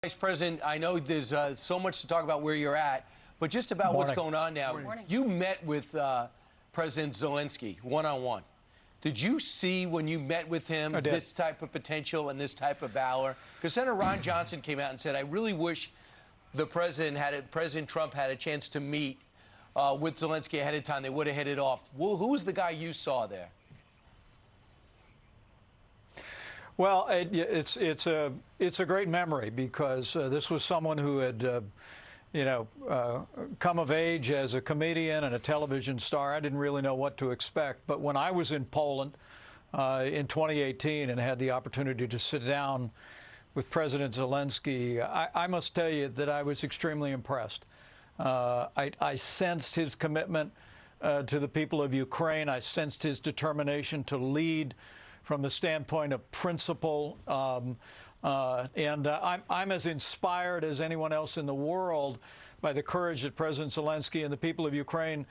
Vice President, I know there's so much to talk about where you're at, but just about what's going on now. Morning. You met with President Zelensky one-on-one. Did you see when you met with him this type of potential and this type of valor? Because Senator Ron Johnson came out and said, I really wish President Trump had a chance to meet with Zelensky ahead of time. They would have hit it off. Who was the guy you saw there? Well, it's a great memory because this was someone who had come of age as a comedian and a television star. I didn't really know what to expect, but when I was in Poland in 2018 and had the opportunity to sit down with President Zelensky, I must tell you that I was extremely impressed. I sensed his commitment to the people of Ukraine. I sensed his determination to lead from the standpoint of principle, and I'm as inspired as anyone else in the world by the courage that President Zelensky and the people of Ukraine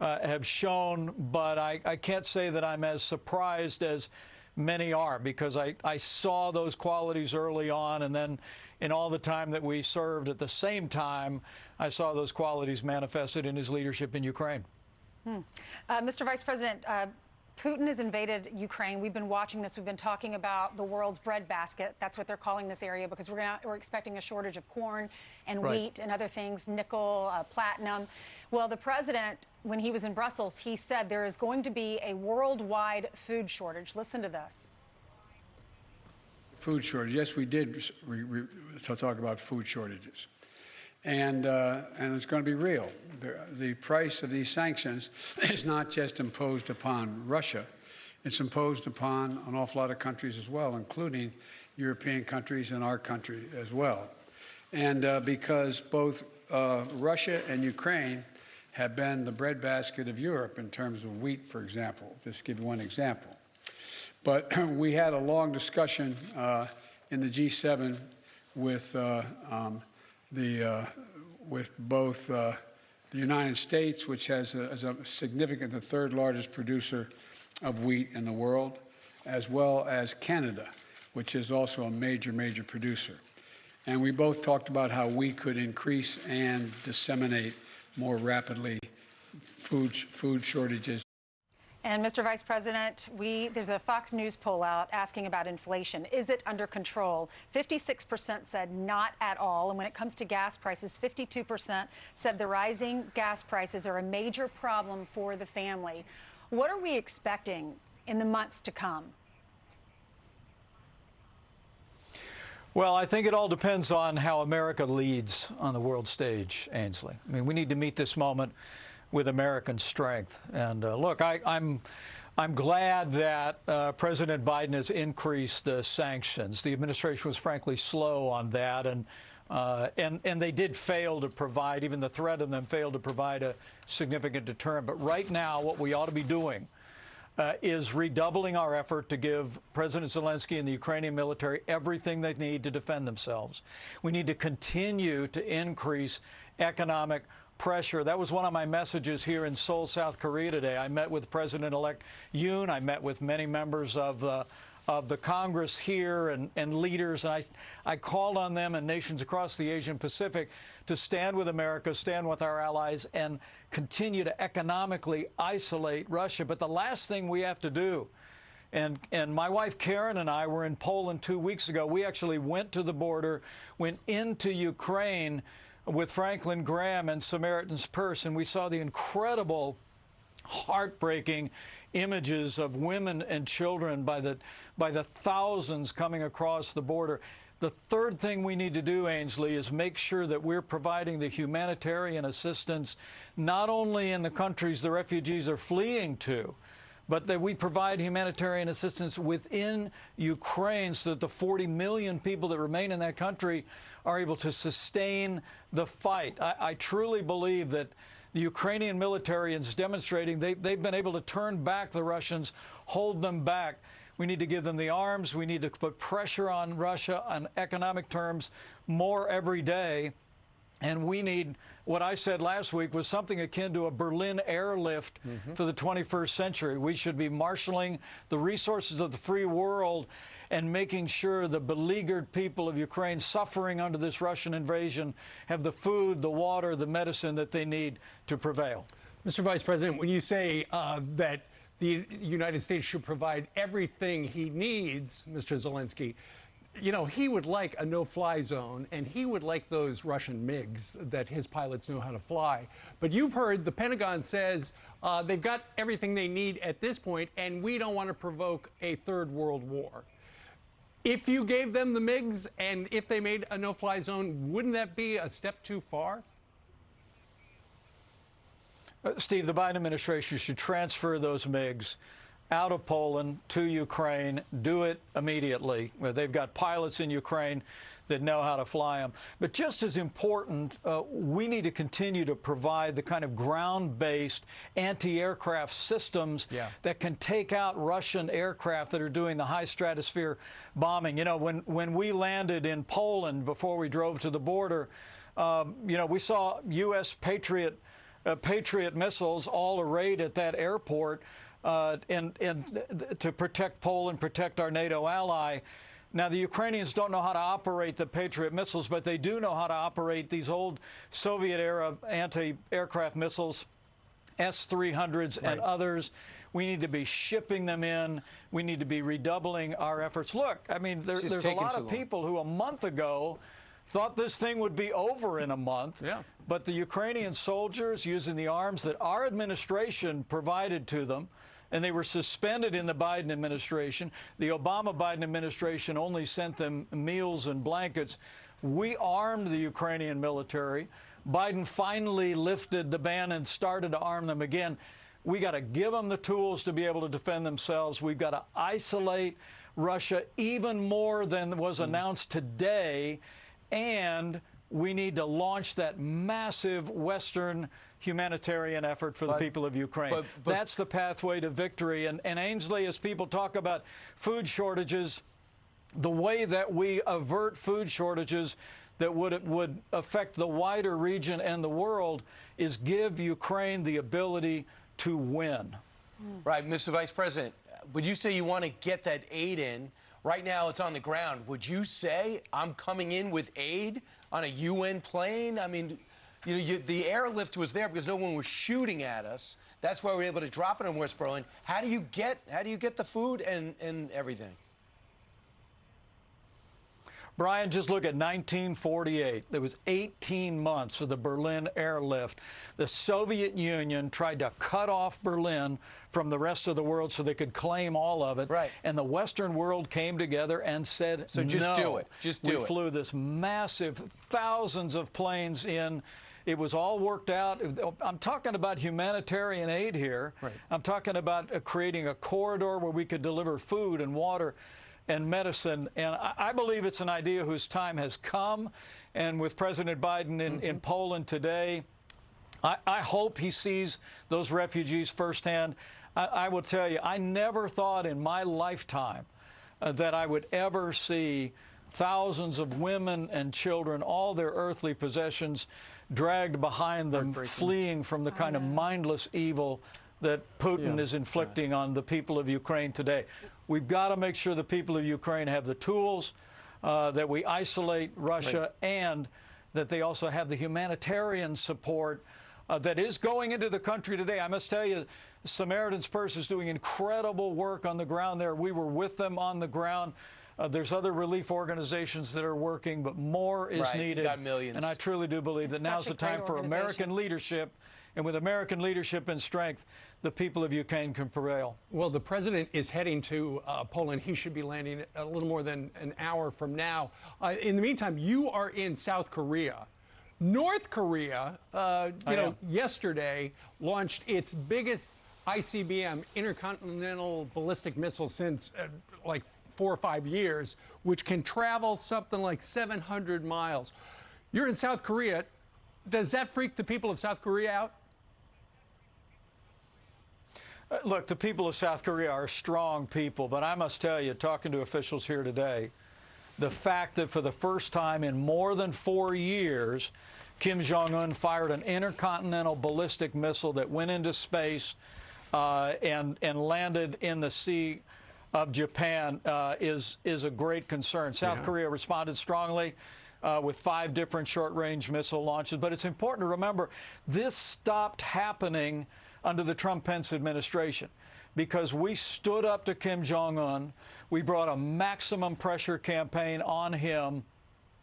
have shown, but I can't say that I'm as surprised as many are, because I saw those qualities early on, and then in all the time that we served at the same time, I saw those qualities manifested in his leadership in Ukraine. Mr. Vice President, Putin has invaded Ukraine. We've been watching this. We've been talking about the world's breadbasket. That's what they're calling this area, because we're expecting a shortage of corn and wheat and other things, nickel, platinum. Well, the president, when he was in Brussels, he said there is going to be a worldwide food shortage. Listen to this. Food shortage. Yes, we did talk about food shortages. And it's going to be real. The price of these sanctions is not just imposed upon Russia. It's imposed upon an awful lot of countries as well, including European countries and our country as well. And because both Russia and Ukraine have been the breadbasket of Europe in terms of wheat, for example, just to give you one example. But we had a long discussion in the G7 with with both the United States, which has a significant, the third largest producer of wheat in the world, as well as Canada, which is also a major producer. And we both talked about how we could increase and disseminate more rapidly food shortages. And Mr. Vice President, there's a Fox News poll out asking about inflation. Is it under control? 56% said not at all. And when it comes to gas prices, 52% said the rising gas prices are a major problem for the family. What are we expecting in the months to come? Well, I think it all depends on how America leads on the world stage, Ainsley. I mean, we need to meet this moment with American strength. And look, I'm glad that President Biden has increased sanctions. The administration was frankly slow on that, and they did fail to provide, even the threat of them failed to provide a significant deterrent. But right now, what we ought to be doing is redoubling our effort to give President Zelensky and the Ukrainian military everything they need to defend themselves. We need to continue to increase economic pressure. That was one of my messages here in Seoul, South Korea today. I met with President-elect Yoon. I met with many members of the Congress here and leaders. And I called on them and nations across the Asian Pacific to stand with America, stand with our allies, and continue to economically isolate Russia. But the last thing we have to do, and my wife Karen and I were in Poland 2 weeks ago. We actually went to the border, went into Ukraine with Franklin Graham and Samaritan's Purse, and we saw the incredible, heartbreaking images of women and children by the thousands coming across the border. The third thing we need to do, Ainsley, is make sure that we're providing the humanitarian assistance not only in the countries the refugees are fleeing to, but that we provide humanitarian assistance within Ukraine so that the 40 million people that remain in that country are able to sustain the fight. I truly believe that the Ukrainian military is demonstrating they've been able to turn back the Russians, hold them back. We need to give them the arms. We need to put pressure on Russia on economic terms more every day. And we need, what I said last week was something akin to a Berlin airlift for the 21st century. We should be marshaling the resources of the free world and making sure the beleaguered people of Ukraine suffering under this Russian invasion have the food, the water, the medicine that they need to prevail. Mr. Vice President, when you say that the United States should provide everything he needs, Mr. Zelensky, you know, he would like a no-fly zone, and he would like those Russian MiGs that his pilots know how to fly. But you've heard the Pentagon says they've got everything they need at this point, and we don't want to provoke a third world war. If you gave them the MiGs and if they made a no-fly zone, wouldn't that be a step too far? Steve, the Biden administration should transfer those MiGs out of Poland to Ukraine. Do it immediately. They've got pilots in Ukraine that know how to fly them. But just as important, we need to continue to provide the kind of ground-based anti-aircraft systems that can take out Russian aircraft that are doing the high stratosphere bombing. You know, when we landed in Poland before we drove to the border, you know, we saw U.S. Patriot missiles all arrayed at that airport and to protect Poland, protect our NATO ally. Now, the Ukrainians don't know how to operate the Patriot missiles, but they do know how to operate these old Soviet-era anti-aircraft missiles, S-300s and others. We need to be shipping them in. We need to be redoubling our efforts. Look, I mean, there's a lot of people who a month ago thought this thing would be over in a month. But the Ukrainian soldiers, using the arms that our administration provided to them, and they were suspended in the Biden administration. The Obama-Biden administration only sent them meals and blankets. We armed the Ukrainian military. Biden finally lifted the ban and started to arm them again. We got to give them the tools to be able to defend themselves. We've got to isolate Russia even more than was announced today. And we need to launch that massive Western humanitarian effort for the people of Ukraine. That's the pathway to victory. And Ainsley, as people talk about food shortages, the way that we avert food shortages that would affect the wider region and the world is give Ukraine the ability to win. Right, Mr. Vice President, would you say you want to get that aid in? Right now it's on the ground. Would you say I'm coming in with aid on a UN plane? I mean, you know, the airlift was there because no one was shooting at us. That's why we were able to drop it in West Berlin. How do you get the food and everything? Brian, just look at 1948. There was 18 months for the Berlin airlift. The Soviet Union tried to cut off Berlin from the rest of the world so they could claim all of it. And the Western world came together and said, so just do it. Just do it. We flew this massive, thousands of planes in. It was all worked out. I'm talking about humanitarian aid here. I'm talking about creating a corridor where we could deliver food and water and medicine. And I believe it's an idea whose time has come. And with President Biden in Poland today, I hope he sees those refugees firsthand. I will tell you, I never thought in my lifetime that I would ever see thousands of women and children, all their earthly possessions, dragged behind them, fleeing from the kind of mindless evil that Putin is inflicting on the people of Ukraine today. We've got to make sure the people of Ukraine have the tools, that we isolate Russia, and that they also have the humanitarian support that is going into the country today. I must tell you, Samaritan's Purse is doing incredible work on the ground there. We were with them on the ground. There's other relief organizations that are working, but more is needed. Got millions. And I truly do believe that now's the time for American leadership. And with American leadership and strength, the people of Ukraine can prevail. Well, the president is heading to Poland. He should be landing a little more than an hour from now. In the meantime, you are in South Korea. North Korea, you know, yesterday launched its biggest ICBM, intercontinental ballistic missile, since like 4 or 5 years, which can travel something like 700 miles. You're in South Korea. Does that freak the people of South Korea out? Look, the people of South Korea are strong people, but I must tell you, talking to officials here today, the fact that for the first time in more than 4 years, Kim Jong-un fired an intercontinental ballistic missile that went into space and landed in the Sea of Japan is a great concern. South Korea responded strongly with 5 different short-range missile launches. But it's important to remember this stopped happening under the Trump-Pence administration because we stood up to Kim Jong-un. We brought a maximum pressure campaign on him.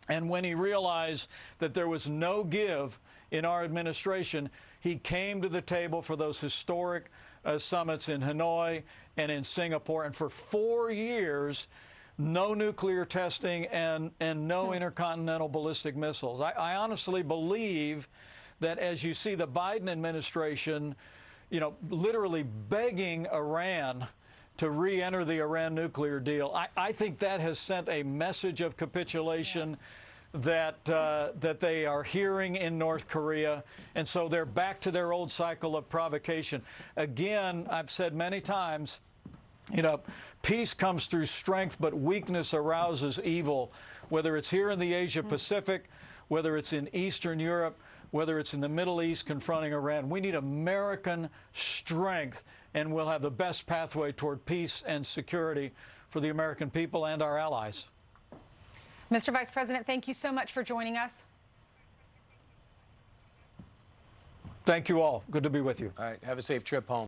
And when he realized that there was no give in our administration, he came to the table for those historic summits in Hanoi and in Singapore. And for 4 years, no nuclear testing and no intercontinental ballistic missiles. I honestly believe that as you see the Biden administration, you know, literally begging Iran to re-enter the Iran nuclear deal, I think that has sent a message of capitulation that they are hearing in North Korea, and so they're back to their old cycle of provocation. Again, I've said many times, you know, peace comes through strength, but weakness arouses evil, whether it's here in the Asia-Pacific, whether it's in Eastern Europe, whether it's in the Middle East confronting Iran. We need American strength, and we'll have the best pathway toward peace and security for the American people and our allies. Mr. Vice President, thank you so much for joining us. Thank you all. Good to be with you. All right. Have a safe trip home.